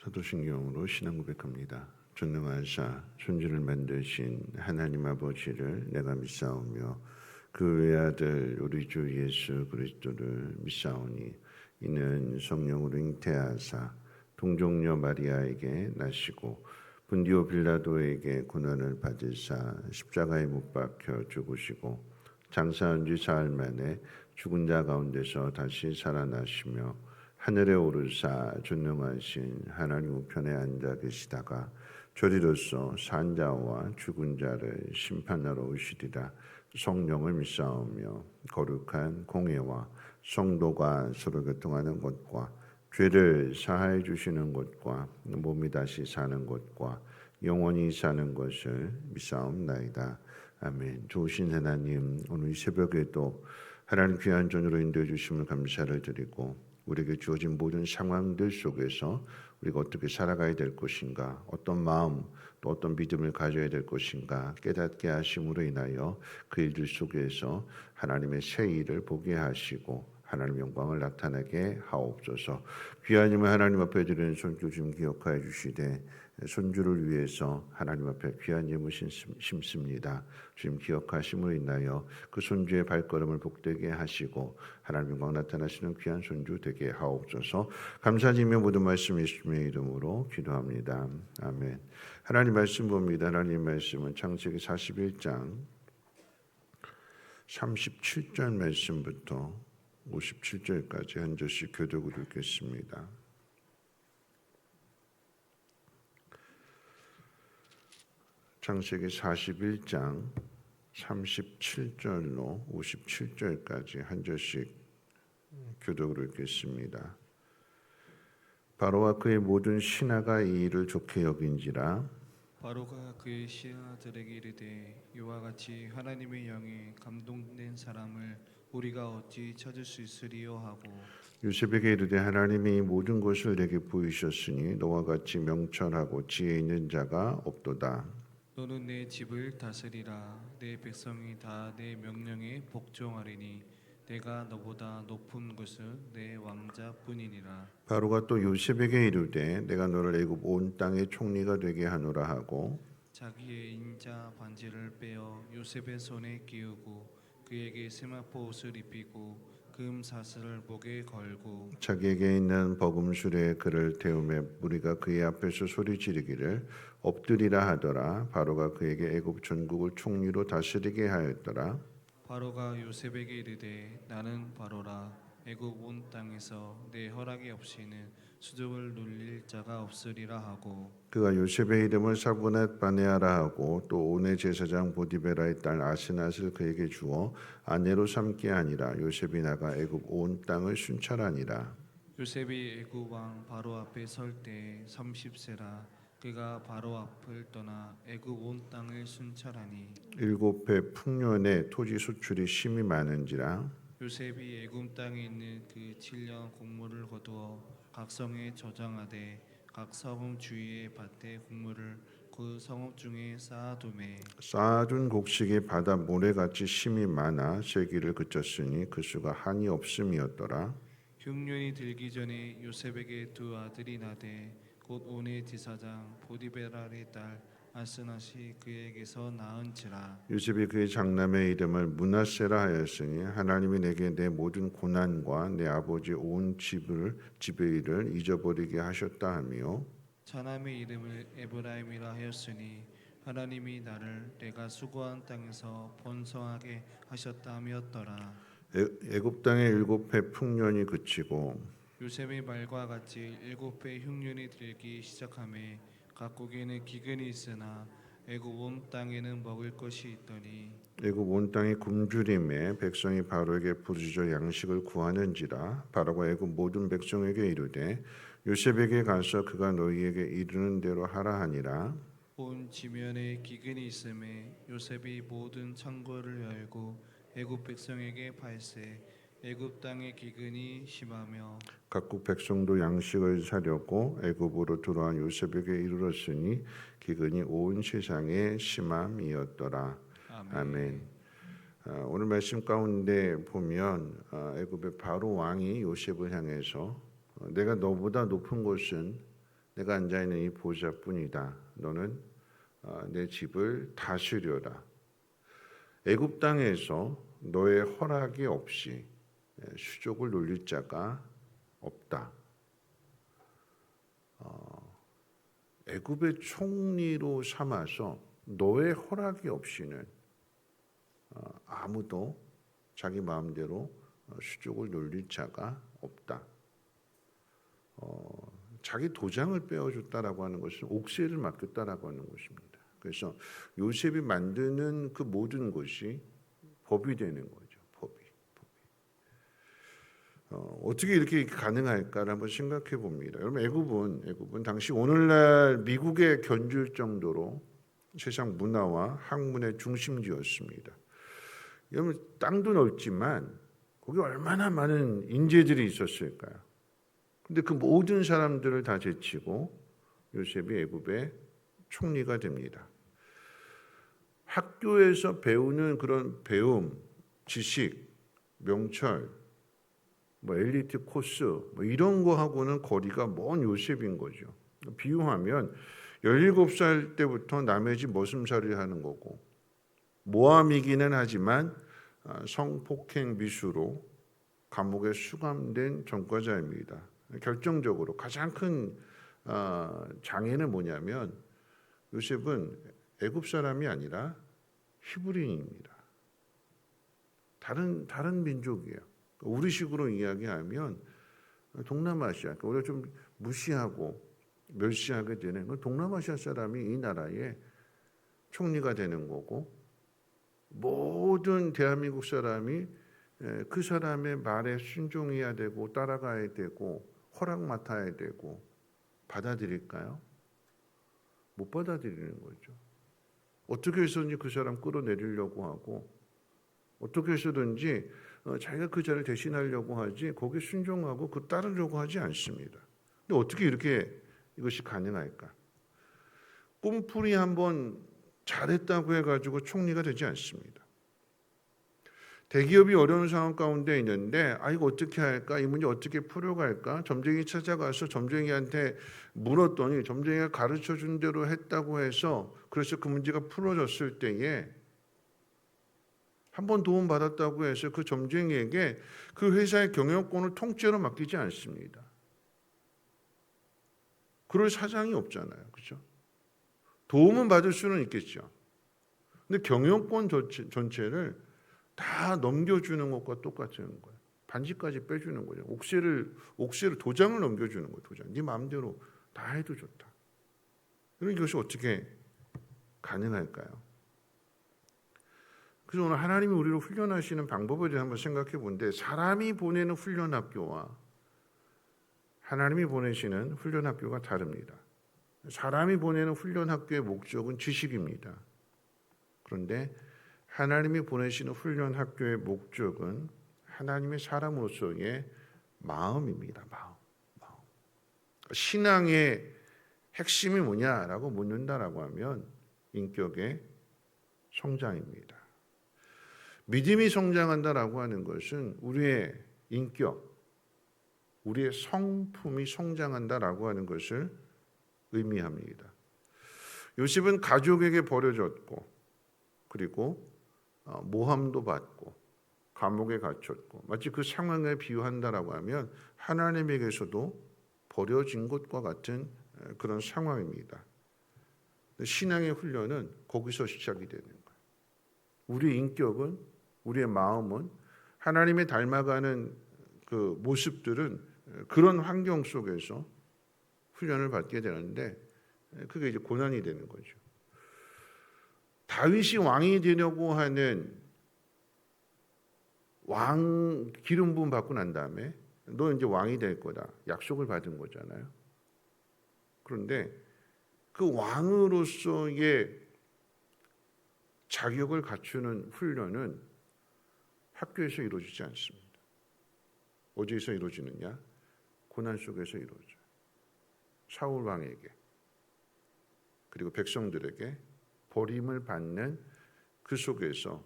사도신경으로 신앙 고백합니다. 전능하사 천지를 만드신 하나님 아버지를 내가 믿사오며 그 외아들 우리 주 예수 그리스도를 믿사오니 이는 성령으로 잉태하사 동정녀 마리아에게 나시고 분디오 빌라도에게 고난을 받으사 십자가에 못 박혀 죽으시고 장사한 지 사흘 만에 죽은 자 가운데서 다시 살아나시며 하늘에 오르사 전능하신 하나님 우편에 앉아 계시다가 저리로서 산 자와 죽은 자를 심판하러 오시리라. 성령을 믿사오며 거룩한 공회와 성도가 서로 교통하는 것과 죄를 사하여 주시는 것과 몸이 다시 사는 것과 영원히 사는 것을 믿사옵나이다. 아멘. 좋으신 하나님, 오늘 이 새벽에도 하나님 귀한 전으로 인도해 주심을 감사를 드리고 우리에게 주어진 모든 상황들 속에서 우리가 어떻게 살아가야 될 것인가, 어떤 마음 또 어떤 믿음을 가져야 될 것인가 깨닫게 하심으로 인하여 그 일들 속에서 하나님의 새 일을 보게 하시고 하나님 영광을 나타나게 하옵소서. 귀한 힘을 하나님 앞에 드리는 손주 좀 기억하여 주시되 손주를 위해서 하나님 앞에 귀한 예물 심습니다. 주님 기억하심으로 인하여 그 손주의 발걸음을 복되게 하시고 하나님 영광 나타나시는 귀한 손주 되게 하옵소서. 감사드리며 모든 말씀 예수님의 이름으로 기도합니다. 아멘. 하나님 말씀 봅니다. 하나님 말씀은 창세기 41장 37절 말씀부터 57절까지 한 절씩 교독을 읽겠습니다. 창세기 41장 37절로 57절까지 한 절씩 교독을 읽겠습니다. 바로와 그의 모든 신하가 이 일을 좋게 여긴지라. 바로가 그의 신하들에게 이르되 이와 같이 하나님의 영에 감동된 사람을 우리가 어찌 찾을 수 있으리요 하고 요셉에게 이르되 하나님이 이 모든 것을 내게 보이셨으니 너와 같이 명철하고 지혜 있는 자가 없도다. 너는 내 집을 다스리라. 내 백성이 다 내 명령에 복종하리니 내가 너보다 높은 것은 내 왕자뿐이니라. 바로가 또 요셉에게 이르되 내가 너를 애굽 온 땅의 총리가 되게 하노라 하고 자기의 인자 반지를 빼어 요셉의 손에 끼우고 그에게 세마포 옷을 입히고 금 사슬을 목에 걸고 자기에게 있는 버금술에 그를 태우매 무리가 그의 앞에서 소리 지르기를 엎드리라 하더라. 바로가 그에게 애굽 전국을 총리로 다스리게 하였더라. 바로가 요셉에게 이르되 나는 바로라. 애굽 온 땅에서 내 허락이 없이는 수족을 눌릴 자가 없으리라 하고 그가 요셉의 이름을 사브낫 바네아라 하고 또 온의 제사장 보디베라의 딸 아스낫을 그에게 주어 아내로 삼게 하니라. 요셉이 나가 애굽 온 땅을 순찰하니라. 요셉이 애굽 왕 바로 앞에 설 때 30세라. 그가 바로 앞을 떠나 애굽 온 땅을 순찰하니 일곱 해 풍년에 토지 수출이 심히 많은지라. 요셉이 애굽 땅에 있는 그 7년 곡물을 거두어 각 성에 저장하되 각 성읍 주위의 밭에 곡물을 그 성읍 중에 쌓아두매 쌓아둔 곡식이 바다 모래같이 심이 많아 세기를 그쳤으니 그 수가 한이 없음이었더라. 흉년이 들기 전에 요셉에게 두 아들이 나되 곧 온의 지사장 보디베라의 딸 아스낫이 그에게서 낳은지라. 요셉이 그의 장남의 이름을 므낫세라 하였으니 하나님이 내게 내 모든 고난과 내 아버지 온 집의 일을 잊어버리게 하셨다 하며 차남의 이름을 에브라임이라 하였으니 하나님이 나를 내가 수고한 땅에서 번성하게 하셨다 하였더라. 애굽 땅의 일곱 해 풍년이 그치고 요셉의 말과 같이 7배 흉년이 들기 시작하매 각국에는 기근이 있으나 애굽 온 땅에는 먹을 것이 있더니 애굽 온 땅이 굶주림에 백성이 바로에게 부르짖어 양식을 구하는지라. 바로가 애굽 모든 백성에게 이르되 요셉에게 가서 그가 너희에게 이르는 대로 하라 하니라. 온 지면에 기근이 있음에 요셉이 모든 창고를 열고 애굽 백성에게 팔세 애굽 땅의 기근이 심하며 각국 백성도 양식을 사려고 애굽으로 들어와 요셉에게 이르렀으니 기근이 온 세상에 심함이었더라. 아멘. 오늘 말씀 가운데 보면 애굽의 바로 왕이 요셉을 향해서 내가 너보다 높은 것은 내가 앉아 있는 이 보좌뿐이다. 너는 내 집을 다스려라. 애굽 땅에서 너의 허락이 없이 수족을 놀릴 자가 없다. 애굽의 총리로 삼아서 너의 허락이 없이는 아무도 자기 마음대로 수족을 놀릴 자가 없다. 자기 도장을 빼어줬다라고 하는 것은 옥새를 맡겼다라고 하는 것입니다. 그래서 요셉이 만드는 그 모든 것이 법이 되는 거죠. 법이. 어떻게 이렇게 가능할까를 한번 생각해 봅니다. 여러분 애굽은 당시 오늘날 미국에 견줄 정도로 세상 문화와 학문의 중심지였습니다. 여러분 땅도 넓지만 거기 얼마나 많은 인재들이 있었을까요? 근데 그 모든 사람들을 다 제치고 요셉이 애굽의 총리가 됩니다. 학교에서 배우는 그런 배움, 지식, 명철, 엘리트 코스 이런 거하고는 거리가 먼 요셉인 거죠. 비유하면 17살 때부터 남의 집 머슴살이를 하는 거고 모함이기는 하지만 성폭행 미수로 감옥에 수감된 전과자입니다. 결정적으로 가장 큰 장애는 뭐냐면 요셉은 애굽 사람이 아니라 히브리인입니다. 다른 민족이에요. 우리식으로 이야기하면 동남아시아, 우리가 좀 무시하고 멸시하게 되는 건 동남아시아 사람이 이 나라의 총리가 되는 거고 모든 대한민국 사람이 그 사람의 말에 순종해야 되고 따라가야 되고 허락 맡아야 되고 받아들일까요? 못 받아들이는 거죠. 어떻게 해서든지 그 사람 끌어내리려고 하고 어떻게 해서든지 자기가 그 자리를 대신하려고 하지 거기에 순종하고 그 따르려고 하지 않습니다. 근데 어떻게 이렇게 이것이 가능할까? 꿈풀이 한번 잘했다고 해가지고 총리가 되지 않습니다. 대기업이 어려운 상황 가운데 있는데 이거 어떻게 할까? 이 문제 어떻게 풀어갈까? 점쟁이 찾아가서 점쟁이한테 물었더니 점쟁이가 가르쳐준 대로 했다고 해서 그래서 그 문제가 풀어졌을 때에 한 번 도움 받았다고 해서 그 점쟁이에게 그 회사의 경영권을 통째로 맡기지 않습니다. 그럴 사장이 없잖아요. 그렇죠? 도움은 받을 수는 있겠죠. 근데 경영권 전체를 다 넘겨주는 것과 똑같은 거예요. 반지까지 빼주는 거죠. 옥새를 도장을 넘겨주는 거예요. 도장. 네 마음대로 다 해도 좋다. 그럼 이것이 어떻게 가능할까요? 그래서 오늘 하나님이 우리를 훈련하시는 방법에 대해 한번 생각해 본데 사람이 보내는 훈련 학교와 하나님이 보내시는 훈련 학교가 다릅니다. 사람이 보내는 훈련 학교의 목적은 지식입니다. 그런데 하나님이 보내시는 훈련 학교의 목적은 하나님의 사람으로서의 마음입니다. 마음. 신앙의 핵심이 뭐냐라고 묻는다라고 하면 인격의 성장입니다. 믿음이 성장한다라고 하는 것은 우리의 인격, 우리의 성품이 성장한다라고 하는 것을 의미합니다. 요셉은 가족에게 버려졌고 그리고 모함도 받고 감옥에 갇혔고 마치 그 상황을 비유한다라고 하면 하나님에게서도 버려진 것과 같은 그런 상황입니다. 신앙의 훈련은 거기서 시작이 되는 거예요. 우리의 인격은 우리의 마음은 하나님의 닮아가는 그 모습들은 그런 환경 속에서 훈련을 받게 되는데 그게 이제 고난이 되는 거죠. 다윗이 왕이 되려고 하는 왕 기름 부음 받고 난 다음에 너 이제 왕이 될 거다 약속을 받은 거잖아요. 그런데 그 왕으로서의 자격을 갖추는 훈련은 학교에서 이루어지지 않습니다. 어디에서 이루어지느냐? 고난 속에서 이루어져요. 사울 왕에게 그리고 백성들에게 버림을 받는 그 속에서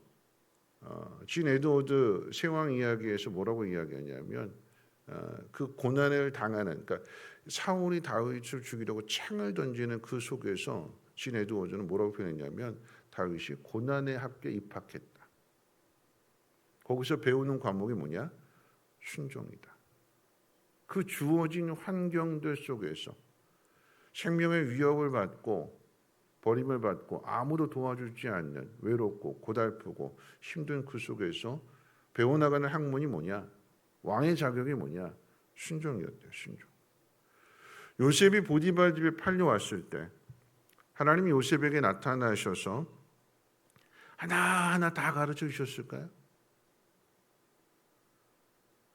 진 에드워드 세왕 이야기에서 뭐라고 이야기하냐면 그 고난을 당하는, 그러니까 사울이 다윗을 죽이려고 창을 던지는 그 속에서 신 에드워즈는 뭐라고 표현했냐면 다윗이 고난의 학교에 입학했다. 거기서 배우는 과목이 뭐냐? 순종이다. 그 주어진 환경들 속에서 생명의 위협을 받고 버림을 받고 아무도 도와주지 않는 외롭고 고달프고 힘든 그 속에서 배워나가는 학문이 뭐냐? 왕의 자격이 뭐냐? 순종이었대요. 순종. 요셉이 보디발 집에 팔려왔을 때 하나님이 요셉에게 나타나셔서 하나하나 다 가르쳐 주셨을까요?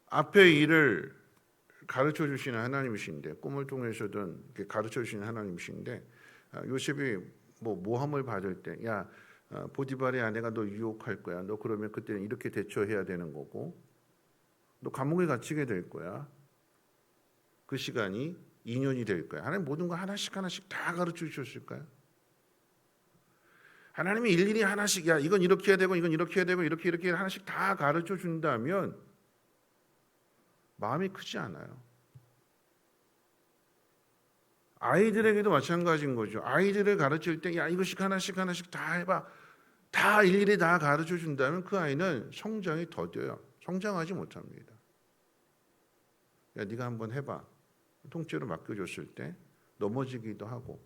앞에 일을 가르쳐 주시는 하나님이신데, 꿈을 통해서든 가르쳐 주시는 하나님이신데, 요셉이 모함을 받을 때, 야 보디발의 아내가 너 유혹할 거야. 너 그러면 그때는 이렇게 대처해야 되는 거고, 너 감옥에 갇히게 될 거야. 그 시간이 2년이 될 거야. 하나님 모든 거 하나씩 다 가르쳐 주셨을까요? 하나님이 일일이 하나씩, 야 이건 이렇게 해야 되고 이건 이렇게 해야 되고 이렇게 하나씩 다 가르쳐 준다면 마음이 크지 않아요. 아이들에게도 마찬가지인 거죠. 아이들을 가르칠 때 야 이것씩 하나씩 다 해봐. 다 일일이 다 가르쳐 준다면 그 아이는 성장이 더뎌요. 성장하지 못합니다. 야 네가 한번 해봐. 통째로 맡겨줬을 때 넘어지기도 하고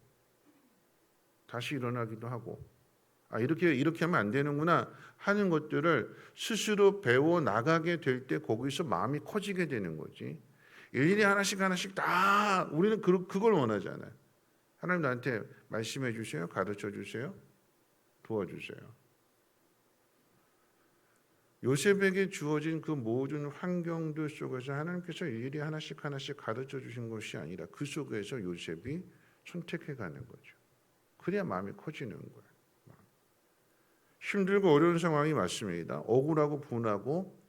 다시 일어나기도 하고, 아 이렇게 하면 안 되는구나 하는 것들을 스스로 배워 나가게 될 때 거기서 마음이 커지게 되는 거지. 일일이 하나씩 다 우리는 그걸 원하잖아요. 하나님 나한테 말씀해 주세요. 가르쳐 주세요. 도와주세요. 요셉에게 주어진 그 모든 환경들 속에서 하나님께서 일일이 하나씩 가르쳐 주신 것이 아니라 그 속에서 요셉이 선택해 가는 거죠. 그래야 마음이 커지는 거예요. 힘들고 어려운 상황이 맞습니다. 억울하고 분하고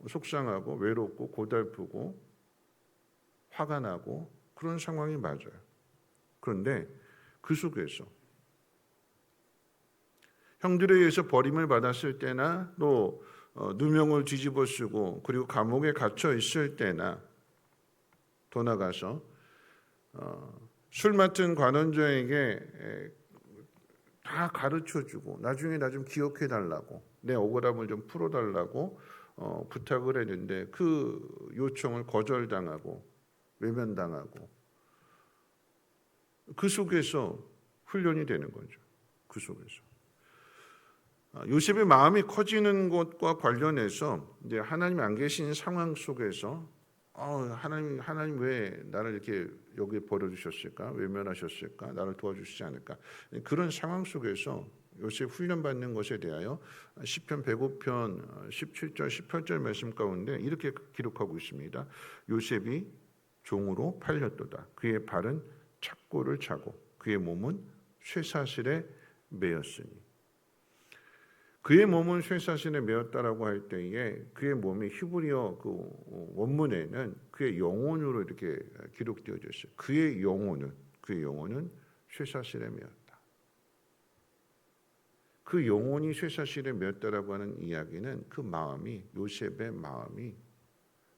속상하고 외롭고 고달프고 화가 나고 그런 상황이 맞아요. 그런데 그 속에서 형들에 의해서 버림을 받았을 때나 또 누명을 뒤집어 쓰고 그리고 감옥에 갇혀 있을 때나 더 나가서 술 맡은 관원장에게 다 가르쳐주고 나중에 나 좀 기억해 달라고 내 억울함을 좀 풀어달라고 부탁을 했는데 그 요청을 거절당하고 외면당하고 그 속에서 훈련이 되는 거죠. 그 속에서 요셉의 마음이 커지는 것과 관련해서 이제 하나님이 안 계신 상황 속에서 하나님 왜 나를 이렇게 여기에 버려주셨을까? 외면하셨을까? 나를 도와주시지 않을까? 그런 상황 속에서 요셉 훈련받는 것에 대하여 시편 105편 17절 18절 말씀 가운데 이렇게 기록하고 있습니다. 요셉이 종으로 팔렸도다. 그의 발은 착고를 차고 그의 몸은 쇠사슬에 매였으니. 그의 몸은 쇠사슬에 매었다라고 할 때에 그의 몸이 히브리어 그 원문에는 그의 영혼으로 이렇게 기록되어져 있어요. 그의 영혼은 쇠사슬에 매었다. 그 영혼이 쇠사슬에 매었다라고 하는 이야기는 그 마음이 요셉의 마음이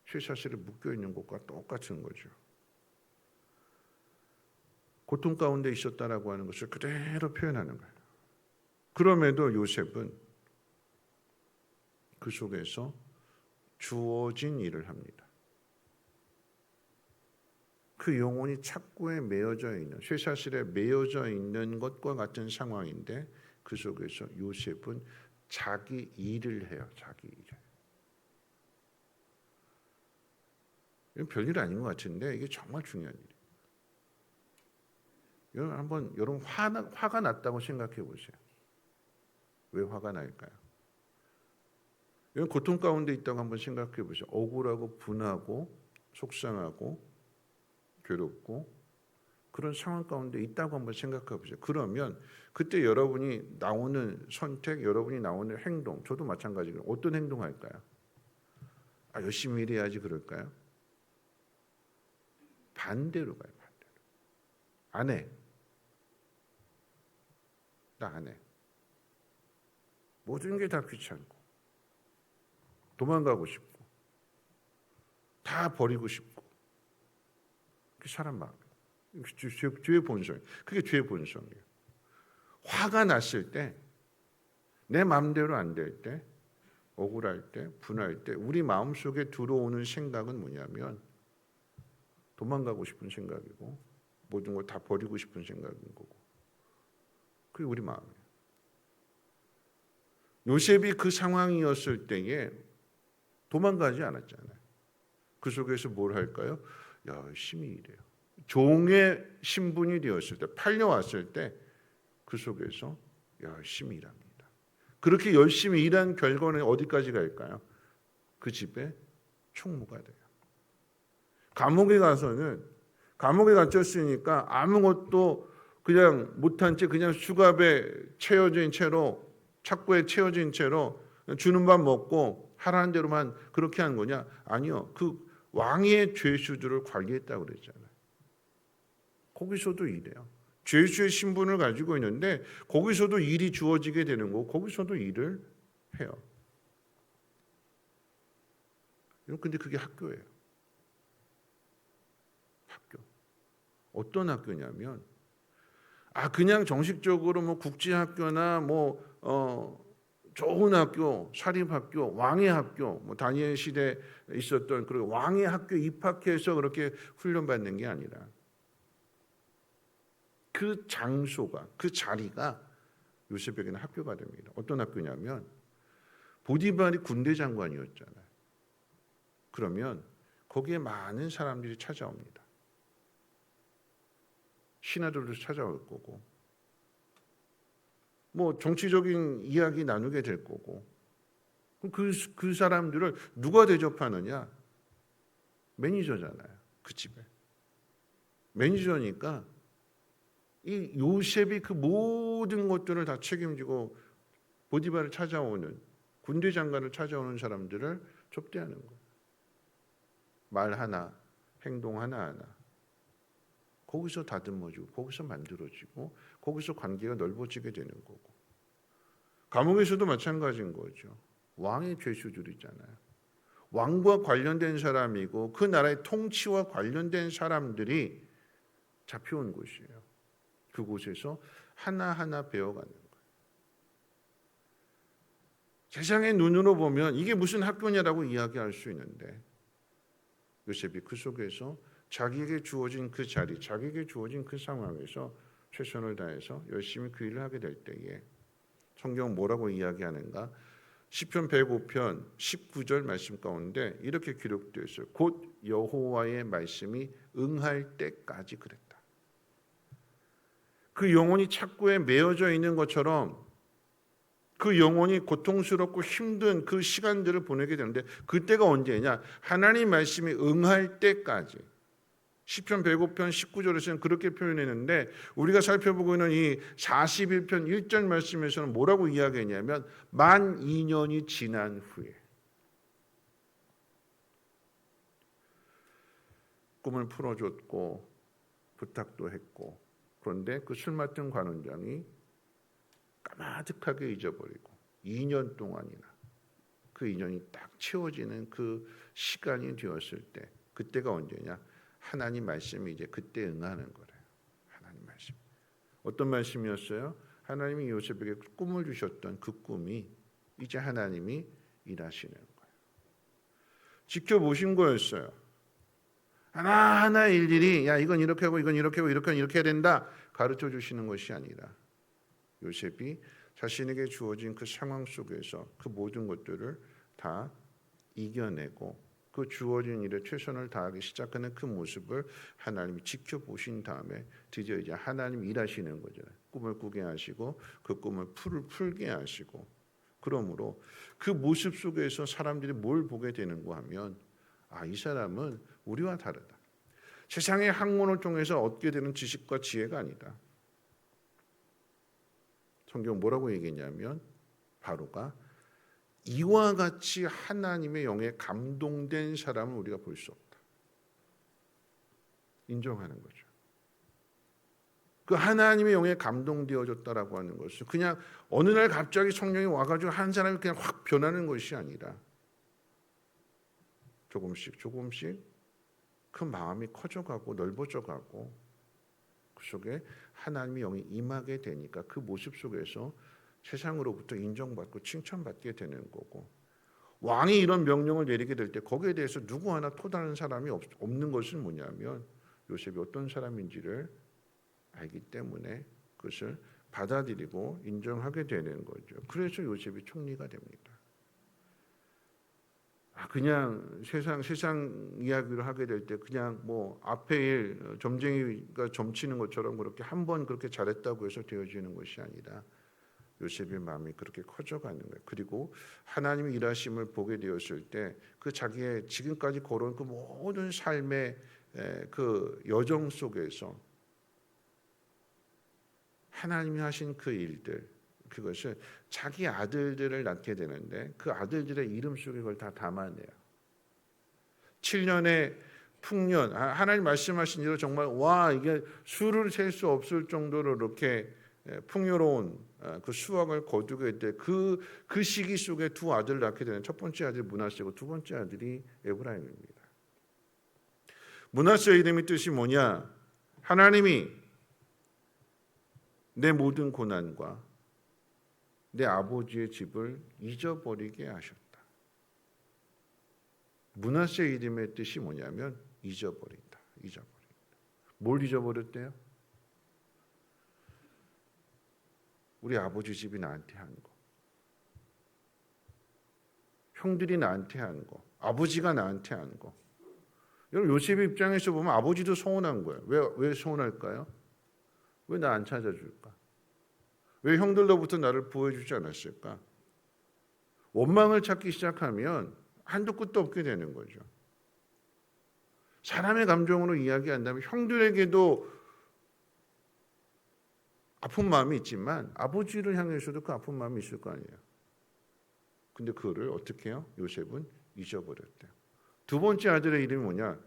쇠사슬에 묶여 있는 것과 똑같은 거죠. 고통 가운데 있었다라고 하는 것을 그대로 표현하는 거예요. 그럼에도 요셉은 그 속에서 주어진 일을 합니다. 그 영혼이 착고에 매어져 있는 쇠사슬에 매어져 있는 것과 같은 상황인데 그 속에서 요셉은 자기 일을 해요. 자기 일을. 이건 별일 아닌 것 같은데 이게 정말 중요한 일이에요. 여러분 화가 났다고 생각해 보세요. 왜 화가 날까요? 이런 고통 가운데 있다고 한번 생각해 보세요. 억울하고 분하고 속상하고 괴롭고 그런 상황 가운데 있다고 한번 생각해 보세요. 그러면 그때 여러분이 나오는 선택, 여러분이 나오는 행동, 저도 마찬가지로 어떤 행동할까요? 열심히 일해야지 그럴까요? 반대로 가요. 반대로. 안 해. 나 안 해. 모든 게 다 귀찮고 도망가고 싶고 다 버리고 싶고. 그게 사람 마음. 죄의 본성. 그게 죄의 본성이에요. 화가 났을 때, 내 마음대로 안 될 때, 억울할 때, 분할 때 우리 마음속에 들어오는 생각은 뭐냐면 도망가고 싶은 생각이고 모든 걸 다 버리고 싶은 생각인 거고. 그게 우리 마음이에요. 요셉이 그 상황이었을 때에 도망가지 않았잖아요. 그 속에서 뭘 할까요? 열심히 일해요. 종의 신분이 되었을 때, 팔려왔을 때 그 속에서 열심히 일합니다. 그렇게 열심히 일한 결과는 어디까지 갈까요? 그 집에 총무가 돼요. 감옥에 가서는 감옥에 갇혔으니까 아무것도 그냥 못한 채 그냥 수갑에 채워진 채로 착고에 채워진 채로 주는 밥 먹고 하라는 대로만 그렇게 하는 거냐? 아니요. 그 왕의 죄수들을 관리했다고 그랬잖아요. 거기서도 일해요. 죄수의 신분을 가지고 있는데 거기서도 일이 주어지게 되는 거고 거기서도 일을 해요. 근데 그게 학교예요. 학교. 어떤 학교냐면 그냥 정식적으로 뭐 국제학교나 좋은 학교, 사립학교, 왕의 학교, 다니엘 시대에 있었던 그런 왕의 학교 입학해서 그렇게 훈련받는 게 아니라 그 장소가, 그 자리가 요셉에게는 학교가 됩니다. 어떤 학교냐면 보디발이 군대 장관이었잖아요. 그러면 거기에 많은 사람들이 찾아옵니다. 신하들도 찾아올 거고 정치적인 이야기 나누게 될 거고 그 사람들을 누가 대접하느냐? 매니저잖아요. 그 집에. 매니저니까 이 요셉이 그 모든 것들을 다 책임지고 보디발을 찾아오는 군대 장관을 찾아오는 사람들을 접대하는 거예요. 말 하나, 행동 하나하나 거기서 다듬어지고 거기서 만들어지고 거기서 관계가 넓어지게 되는 거고 감옥에서도 마찬가지인 거죠. 왕의 죄수들이잖아요. 왕과 관련된 사람이고 그 나라의 통치와 관련된 사람들이 잡혀온 곳이에요. 그곳에서 하나하나 배워가는 거예요. 세상의 눈으로 보면 이게 무슨 학교냐라고 이야기할 수 있는데 요셉이 그 속에서 자기에게 주어진 그 자리, 자기에게 주어진 그 상황에서 최선을 다해서 열심히 그 일을 하게 될 때에 성경 뭐라고 이야기하는가? 시편 105편 19절 말씀 가운데 이렇게 기록되어 있어요. 곧 여호와의 말씀이 응할 때까지 그랬다. 그 영혼이 착고에 매어져 있는 것처럼 그 영혼이 고통스럽고 힘든 그 시간들을 보내게 되는데 그때가 언제냐? 하나님 말씀이 응할 때까지. 시편 105편 19절에서는 그렇게 표현했는데 우리가 살펴보고 있는 이 41편 1절 말씀에서는 뭐라고 이야기했냐면 12,000년이 지난 후에 꿈을 풀어줬고 부탁도 했고 그런데 그 술 맡은 관원장이 까마득하게 잊어버리고 2년 동안이나 그 인연이 딱 채워지는 그 시간이 되었을 때 그때가 언제냐? 하나님 말씀이 이제 그때 응하는 거래요. 하나님 말씀. 어떤 말씀이었어요? 하나님이 요셉에게 꿈을 주셨던 그 꿈이 이제 하나님이 일하시는 거예요. 지켜보신 거였어요. 하나하나 일일이 이건 이렇게 하고 이건 이렇게 하고 이렇게 해야 된다 가르쳐 주시는 것이 아니라 요셉이 자신에게 주어진 그 상황 속에서 그 모든 것들을 다 이겨내고 그 주어진 일에 최선을 다하기 시작하는 그 모습을 하나님이 지켜보신 다음에 드디어 이제 하나님이 일하시는 거잖아요. 꿈을 꾸게 하시고 그 꿈을 풀게 하시고 그러므로 그 모습 속에서 사람들이 뭘 보게 되는가 하면 이 사람은 우리와 다르다. 세상의 학문을 통해서 얻게 되는 지식과 지혜가 아니다. 성경 뭐라고 얘기했냐면 바로가 이와 같이 하나님의 영에 감동된 사람을 우리가 볼 수 없다. 인정하는 거죠. 그 하나님의 영에 감동되어졌다라고 하는 것은 그냥 어느 날 갑자기 성령이 와가지고 한 사람이 그냥 확 변하는 것이 아니라 조금씩 그 마음이 커져가고 넓어져가고 그 속에 하나님의 영이 임하게 되니까 그 모습 속에서 세상으로부터 인정받고 칭찬받게 되는 거고, 왕이 이런 명령을 내리게 될 때 거기에 대해서 누구 하나 토다는 사람이 없는 것은 뭐냐면 요셉이 어떤 사람인지를 알기 때문에 그것을 받아들이고 인정하게 되는 거죠. 그래서 요셉이 총리가 됩니다. 그냥 세상 이야기를 하게 될 때 그냥 뭐 앞에 일 점쟁이가 점치는 것처럼 그렇게 한 번 그렇게 잘했다고 해서 되어지는 것이 아니라 요셉의 마음이 그렇게 커져가는 거예요. 그리고 하나님의 일하심을 보게 되었을 때 그 자기의 지금까지 걸어온 그 모든 삶의 그 여정 속에서 하나님이 하신 그 일들, 그것을 자기 아들들을 낳게 되는데 그 아들들의 이름 속에 그걸 다 담아내요. 7년의 풍년, 하나님 말씀하신 대로 정말 이게 수를 셀 수 없을 정도로 이렇게 풍요로운 그 수확을 거두게 될 그 시기 속에 두 아들을 낳게 되는 첫 번째 아들이 므낫세고 두 번째 아들이 에브라임입니다. 므낫세의 이름의 뜻이 뭐냐? 하나님이 내 모든 고난과 내 아버지의 집을 잊어버리게 하셨다. 므낫세의 이름의 뜻이 뭐냐면 잊어버린다. 뭘 잊어버렸대요? 우리 아버지 집이 나한테 한 거, 형들이 나한테 한 거, 아버지가 나한테 한 거. 여러분 요셉의 입장에서 보면 아버지도 서운한 거예요. 왜 서운할까요? 왜 나 안 찾아줄까? 왜 형들로부터 나를 보호해주지 않았을까? 원망을 찾기 시작하면 한도 끝도 없게 되는 거죠. 사람의 감정으로 이야기한다면 형들에게도 아픈 마음이 있지만 아버지를 향해서도 그 아픈 마음이 있을 거 아니에요. 근데 그거를 어떻게 해요? 요셉은 잊어버렸대요. 두 번째 아들의 이름이 뭐냐?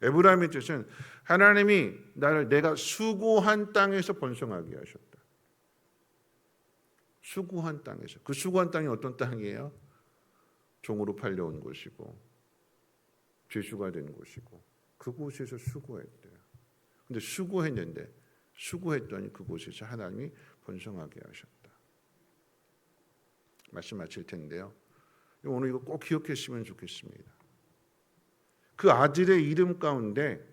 에브라임의 뜻은 하나님이 내가 수고한 땅에서 번성하게 하셨다. 수고한 땅에서. 그 수고한 땅이 어떤 땅이에요? 종으로 팔려온 곳이고 죄수가 된 곳이고 그곳에서 수고했대요. 근데 수고했더니 그곳에서 하나님이 번성하게 하셨다. 말씀 마칠 텐데요. 오늘 이거 꼭 기억했으면 좋겠습니다. 그 아들의 이름 가운데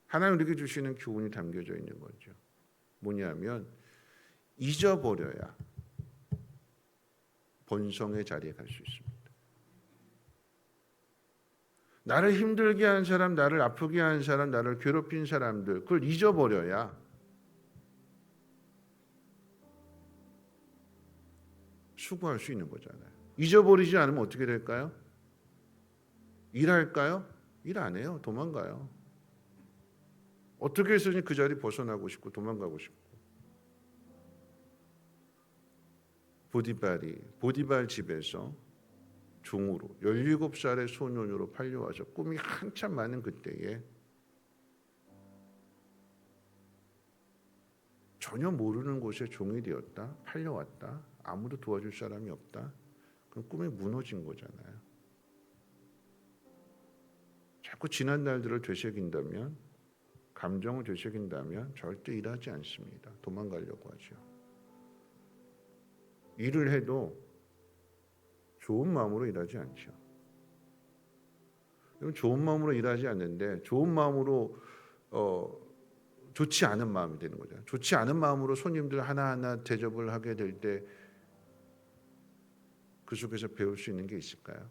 하나님 우리에게 주시는 교훈이 담겨져 있는 거죠. 뭐냐면 잊어버려야 번성의 자리에 갈 수 있습니다. 나를 힘들게 한 사람, 나를 아프게 한 사람, 나를 괴롭힌 사람들, 그걸 잊어버려야 수고할 수 있는 거잖아요. 잊어버리지 않으면 어떻게 될까요? 일할까요? 일 안 해요. 도망가요. 어떻게 해서든 그 자리 벗어나고 싶고 도망가고 싶고. 보디발 집에서 종으로 17살의 소년으로 팔려와서 꿈이 한참 많은 그때에 전혀 모르는 곳에 종이 되었다. 팔려왔다. 아무도 도와줄 사람이 없다. 그럼 꿈이 무너진 거잖아요. 자꾸 지난 날들을 되새긴다면, 감정을 되새긴다면 절대 일하지 않습니다. 도망가려고 하죠. 일을 해도 좋은 마음으로 일하지 않죠. 좋은 마음으로 일하지 않는데 좋은 마음으로 좋지 않은 마음이 되는 거죠. 좋지 않은 마음으로 손님들 하나하나 대접을 하게 될 때 그 속에서 배울 수 있는 게 있을까요?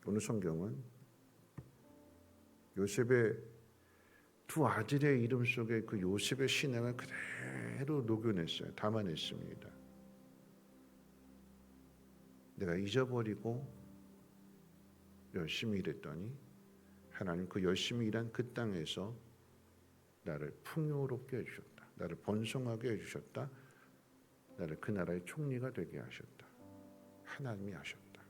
오늘 성경은 요셉의 두 아들의 이름 속에 그 요셉의 신앙을 그대로 녹여냈어요. 담아냈습니다. 내가 잊어버리고 열심히 일했더니 하나님 그 열심히 일한 그 땅에서 나를 풍요롭게 해주셨다. 나를 번성하게 해주셨다. 나를 그 나라의 총리가 되게 하셨다. 하나님이 하셨다.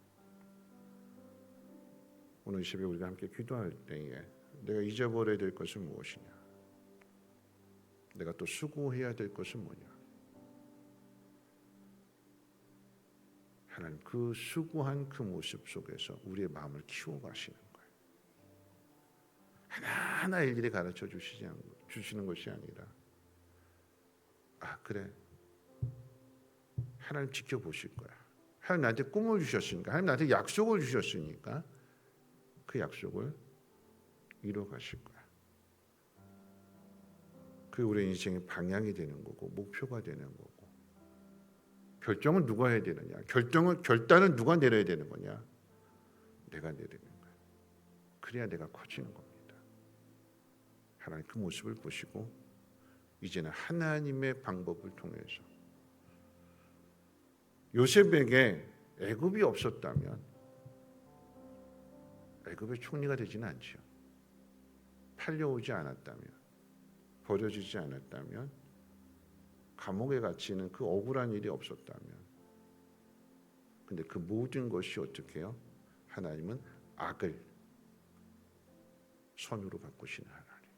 오늘 이 새벽에 우리가 함께 기도할 때에 내가 잊어버려야 될 것은 무엇이냐? 내가 또 수고해야 될 것은 뭐냐? 하나님 그 수고한 그 모습 속에서 우리의 마음을 키워가시는 거예요. 하나하나 일일이 가르쳐 주시는 것이 아니라 그래 하나님 지켜보실 거야. 하나님 나한테 꿈을 주셨으니까, 하나님 나한테 약속을 주셨으니까 그 약속을 이루어 가실 거야. 그게 우리 인생의 방향이 되는 거고 목표가 되는 거고. 결정은 누가 해야 되느냐? 결단은 누가 내려야 되는 거냐? 내가 내리는 거야. 그래야 내가 커지는 겁니다. 하나님 그 모습을 보시고 이제는 하나님의 방법을 통해서 요셉에게 애굽이 없었다면 애굽의 총리가 되지는 않죠. 팔려오지 않았다면, 버려지지 않았다면, 감옥에 갇히는 그 억울한 일이 없었다면, 근데 그 모든 것이 어떻게 해요? 하나님은 악을 선으로 바꾸시는 하나님.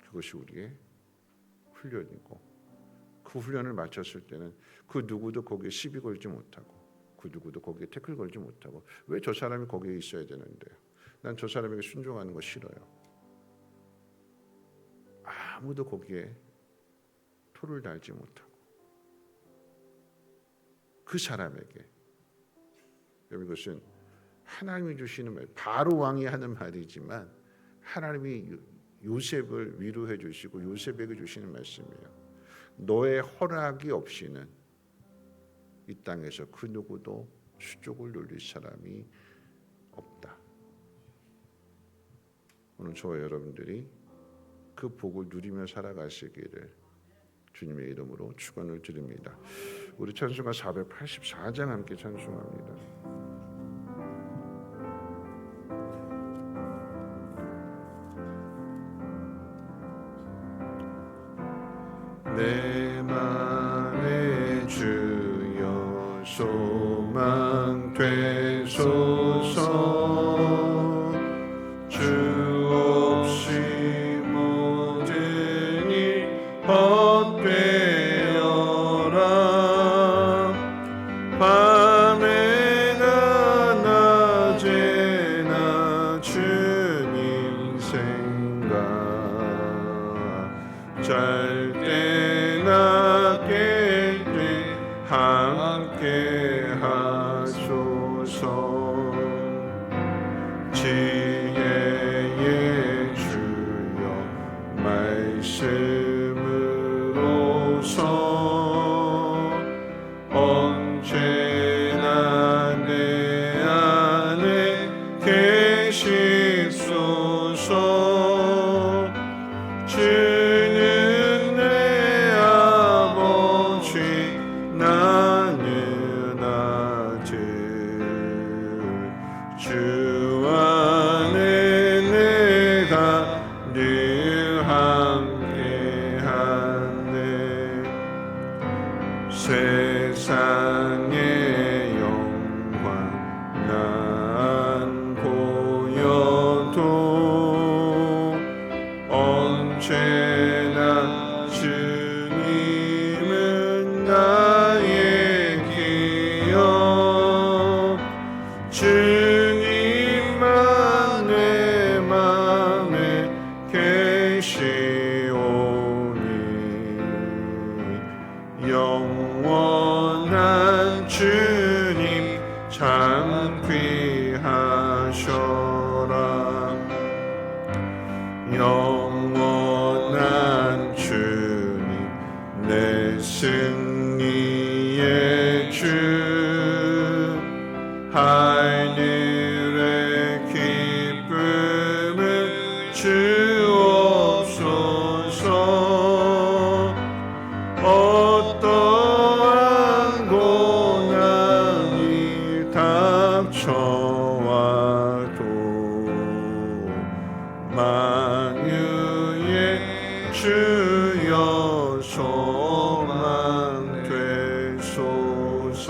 그것이 우리의 훈련이고, 그 훈련을 마쳤을 때는 그 누구도 거기에 시비 걸지 못하고, 그 누구도 거기에 태클 걸지 못하고, 왜 저 사람이 거기에 있어야 되는데요? 난 저 사람에게 순종하는 거 싫어요. 아무도 거기에 토를 달지 못하고 그 사람에게, 여러분 이것은 하나님이 주시는 말, 바로 왕이 하는 말이지만 하나님이 요셉을 위로해 주시고 요셉에게 주시는 말씀이에요. 너의 허락이 없이는 이 땅에서 그 누구도 수족을 누릴 사람이 없다. 오늘 저와 여러분들이 그 복을 누리며 살아가시기를 주님의 이름으로 축원을 드립니다. 우리 찬송가 484장 함께 찬송합니다. 내 맘에 주여 소망 되소서. 주 없이 모든 일 헛되어라. 밤에나 낮에나 주님 생각, 잘 때나 깰 때 함께 하소서. 지혜의 주여 말씀으로서 언제나 내 안에 계시소서. 주는 내 아버지 나는 아들. 주 안에 내가 늘 함께하네. 세상의 영광 난 보여도 언제나 주님은 나의 기억. 주님만 내 맘에 계시오니 영원한 주님 참 귀하셔라. 영원한 주님 내 승리의 주. 하늘의 기쁨을 주옵소서. 어떠한 고난이 닥쳐와도 만유의 주여 소망 되소서.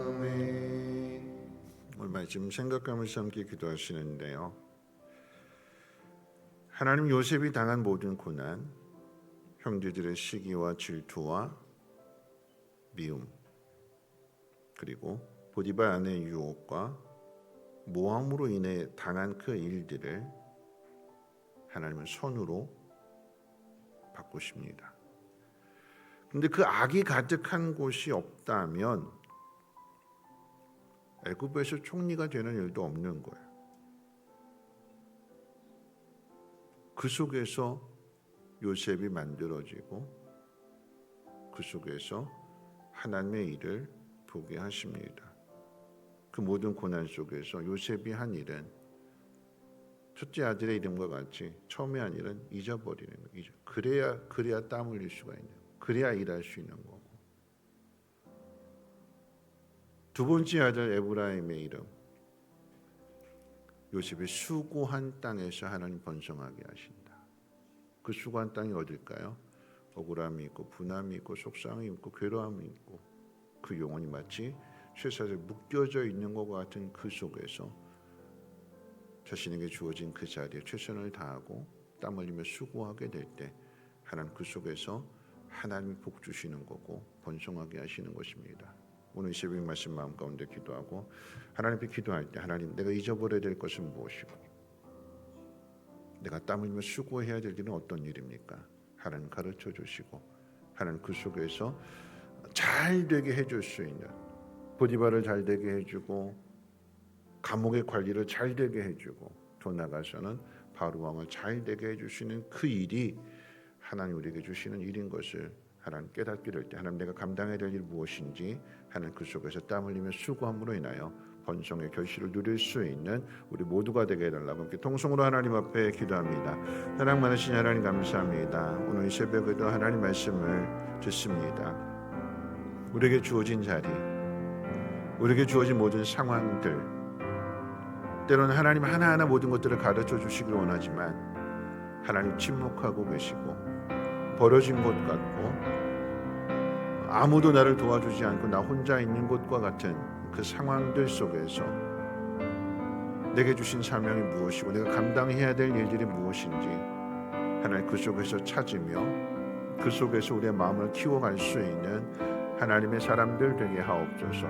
아멘. 오늘 말씀 생각하면서 함께 기도하시는데요. 하나님 요셉이 당한 모든 고난, 형제들의 시기와 질투와 미움, 그리고 보디발 아내의 유혹과 모함으로 인해 당한 그 일들을 하나님은 선으로 바꾸십니다. 근데 그 악이 가득한 곳이 없다면 애굽에서 총리가 되는 일도 없는 거예요. 그 속에서 요셉이 만들어지고 그 속에서 하나님의 일을 보게 하십니다. 그 모든 고난 속에서 요셉이 한 일은 첫째 아들의 이름과 같이 처음에 한 일은 잊어버리는 거예요. 그래야 땀 흘릴 수가 있는 거예요. 그래야 일할 수 있는 거고. 두 번째 아들 에브라임의 이름, 요셉이 수고한 땅에서 하나님 번성하게 하신다. 그 수고한 땅이 어딜까요? 억울함이 있고 분함이 있고 속상함이 있고 괴로움이 있고 그 영혼이 마치 쇠사슬에 묶여져 있는 것 같은 그 속에서 자신에게 주어진 그 자리에 최선을 다하고 땀 흘리며 수고하게 될 때 하나님 그 속에서 하나님이 복 주시는 거고 번성하게 하시는 것입니다. 오늘 이 새벽 말씀 마음 가운데 기도하고 하나님께 기도할 때 하나님 내가 잊어버려야 될 것은 무엇이고 내가 땀 흘리며 수고해야 될 일은 어떤 일입니까? 하나님 가르쳐 주시고 하나님 그 속에서 잘 되게 해줄 수 있는 보디발을 잘 되게 해주고 감옥의 관리를 잘 되게 해주고 더 나아가서는 바로 왕을 잘 되게 해주시는 그 일이 하나님 우리에게 주시는 일인 것을 하나님 깨닫게 될 때 하나님 내가 감당해야 될 일이 무엇인지 하나님 그 속에서 땀 흘리며 수고함으로 인하여 번성의 결실을 누릴 수 있는 우리 모두가 되게 해달라고 함께 통성으로 하나님 앞에 기도합니다. 사랑 많으신 하나님 감사합니다. 오늘 이 새벽에도 하나님 말씀을 듣습니다. 우리에게 주어진 자리, 우리에게 주어진 모든 상황들, 때로는 하나님 하나하나 모든 것들을 가르쳐 주시길 원하지만 하나님 침묵하고 계시고 버려진 것 같고 아무도 나를 도와주지 않고 나 혼자 있는 것과 같은 그 상황들 속에서 내게 주신 사명이 무엇이고 내가 감당해야 될 일들이 무엇인지 하나님 그 속에서 찾으며 그 속에서 우리의 마음을 키워갈 수 있는 하나님의 사람들 되게 하옵소서.